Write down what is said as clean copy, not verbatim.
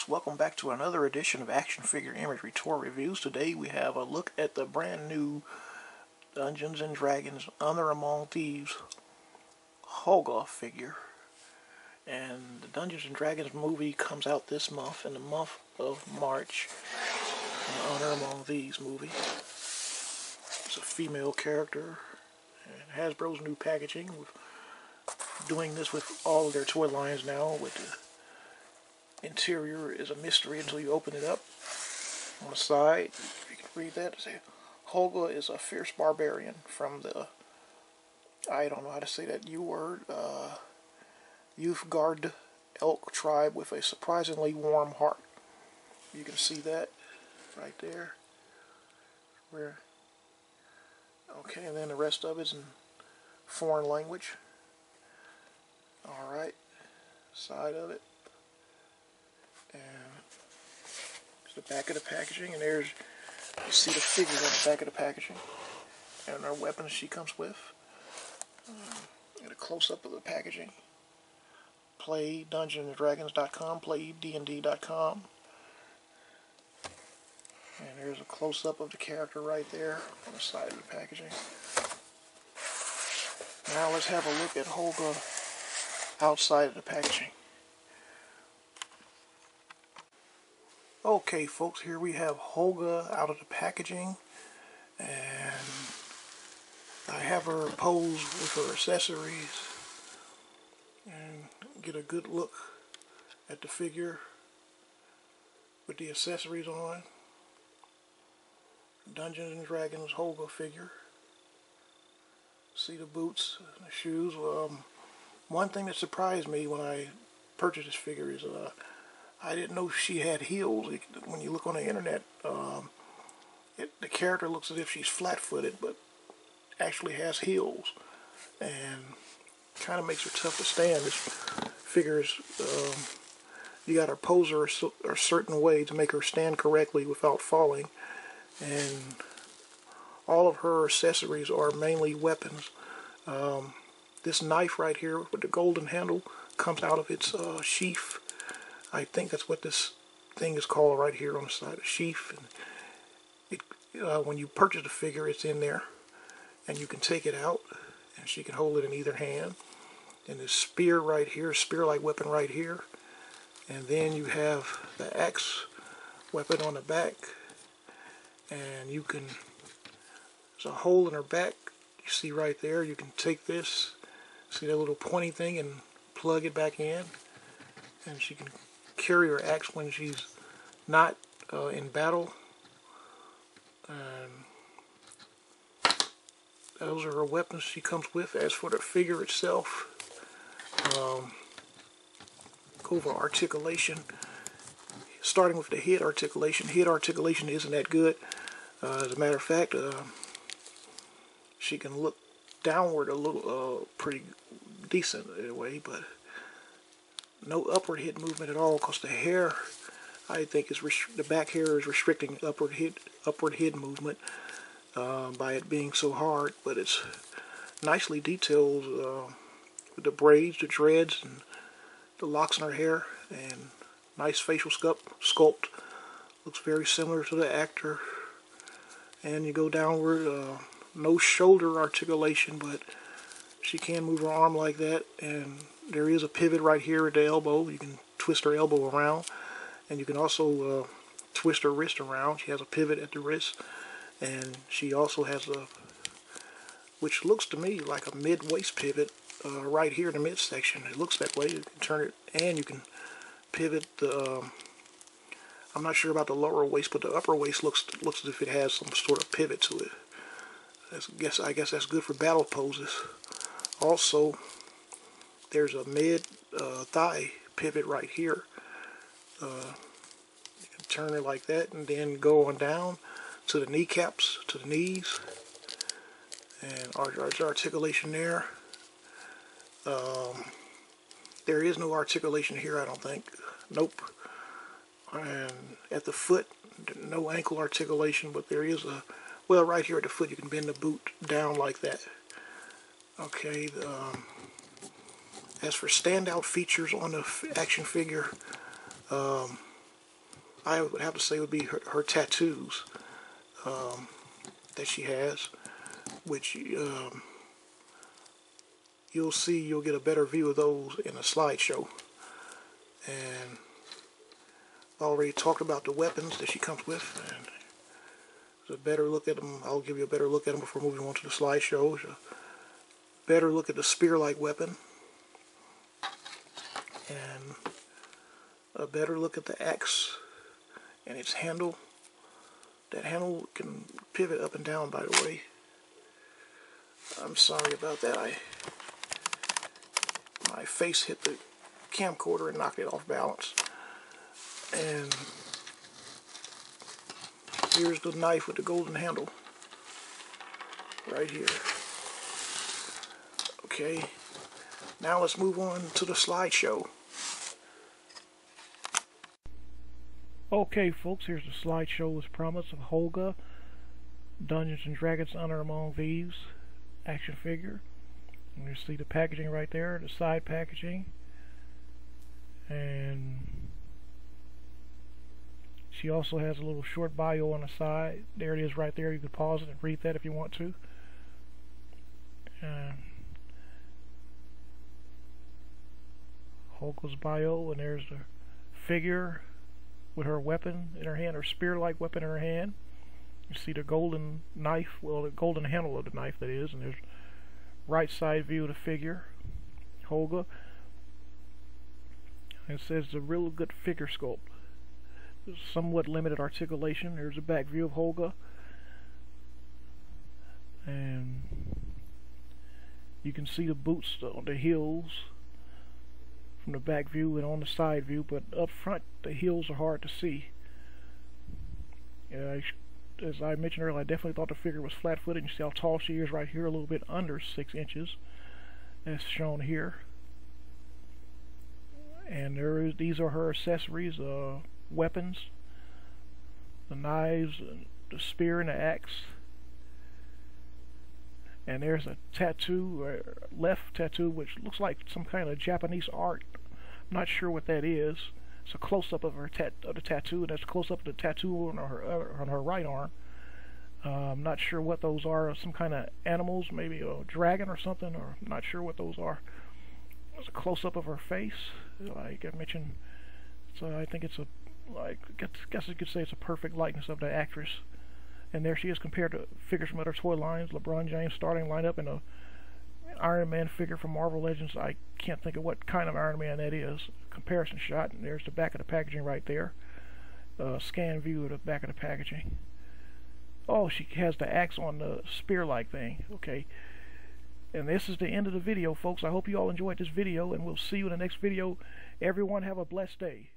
welcome back to another edition of Action Figure Imagery Tour Reviews. Today we have a look at the brand new Dungeons & Dragons Honor Among Thieves Holga figure. And the Dungeons & Dragons movie comes out this month, in the month of March. The Honor Among Thieves movie. It's a female character, and Hasbro's new packaging. Doing this with all of their toy lines now, with the interior is a mystery until you open it up. On the side, you can read that. It says, Holga is a fierce barbarian from the, I don't know how to say that U word, Youthgard elk tribe with a surprisingly warm heart. You can see that right there. Okay, and then the rest of it's in foreign language. Alright, side of it. And there's the back of the packaging, and there's, you see the figures on the back of the packaging, and our weapons she comes with. Get a close-up of the packaging. Play DungeonsandDragons.com, play DND.com. And there's a close-up of the character right there on the side of the packaging. Now let's have a look at Holga outside of the packaging. Okay folks, here we have Holga out of the packaging, and I have her pose with her accessories and get a good look at the figure with the accessories on. Dungeons & Dragons Holga figure. See the boots and the shoes. One thing that surprised me when I purchased this figure is I didn't know she had heels. When you look on the internet, the character looks as if she's flat-footed, but actually has heels, and kind of makes her tough to stand. This figure is, you got to pose her a certain way to make her stand correctly without falling, and all of her accessories are mainly weapons. This knife right here with the golden handle comes out of its sheath. I think that's what this thing is called right here on the side, a sheath. And it, when you purchase the figure, it's in there, and you can take it out, and she can hold it in either hand. And this spear right here, spear-like weapon right here, and then you have the axe weapon on the back, and you can, there's a hole in her back. You see right there. You can take this, see that little pointy thing, and plug it back in, and she can carry her axe when she's not in battle. And those are her weapons she comes with. As for the figure itself, go over articulation. Starting with the head articulation. Head articulation isn't that good. As a matter of fact, she can look downward a little, pretty decent in a way, but no upward head movement at all, because the hair, I think, is the back hair is restricting upward head movement by it being so hard. But it's nicely detailed with the braids, the dreads, and the locks in her hair, and nice facial sculpt. Looks very similar to the actor. And you go downward, no shoulder articulation, but she can move her arm like that, and there is a pivot right here at the elbow. You can twist her elbow around, and you can also twist her wrist around. She has a pivot at the wrist, and she also has a, which looks to me like a mid-waist pivot right here in the midsection. It looks that way. You can turn it, and you can pivot the, I'm not sure about the lower waist, but the upper waist looks as if it has some sort of pivot to it. I guess that's good for battle poses. Also, there's a mid-thigh pivot right here. You can turn it like that, and then go on down to the kneecaps, to the knees, and articulation there. There is no articulation here, I don't think. Nope. And at the foot, no ankle articulation, but there is a, well, right here at the foot, you can bend the boot down like that. Okay, as for standout features on the action figure, I would have to say would be her tattoos that she has, which you'll see. You'll get a better view of those in a slideshow. And I already talked about the weapons that she comes with, and a better look at them. I'll give you a better look at them before moving on to the slideshow. A better look at the spear-like weapon, and a better look at the axe and its handle. That handle can pivot up and down, by the way. I'm sorry about that. My face hit the camcorder and knocked it off balance. And here's the knife with the golden handle. Right here. Okay. Now let's move on to the slideshow. Okay, folks, here's the slideshow as promised of Holga, Dungeons and Dragons Honor Among Thieves action figure. And you see the packaging right there, the side packaging. And she also has a little short bio on the side. There it is right there. You can pause it and read that if you want to. And Holga's bio, and there's the figure with her weapon in her hand, her spear-like weapon in her hand. You see the golden knife, well, the golden handle of the knife, that is, and there's right side view of the figure, Holga. It says it's a real good figure sculpt. Somewhat limited articulation. There's a back view of Holga. And you can see the boots on the heels from the back view and on the side view, but up front the heels are hard to see. As I mentioned earlier, I definitely thought the figure was flat-footed. You see how tall she is right here, a little bit under 6 inches, as shown here. And these are her accessories, weapons, the knives, the spear, and the axe. And there's a tattoo, left tattoo, which looks like some kind of Japanese art. I'm not sure what that is. It's a close-up of her the tattoo, and that's a close-up of the tattoo on her right arm. I'm not sure what those are. Some kind of animals, maybe a dragon or something, or I'm not sure what those are. It's a close-up of her face, like I mentioned. So I think it's I guess you could say it's a perfect likeness of the actress. And there she is compared to figures from other toy lines, LeBron James starting lineup, and a Iron Man figure from Marvel Legends. I can't think of what kind of Iron Man that is. Comparison shot, and there's the back of the packaging right there. Scan view of the back of the packaging. Oh, she has the axe on the spear-like thing. Okay. And this is the end of the video, folks. I hope you all enjoyed this video, and we'll see you in the next video. Everyone have a blessed day.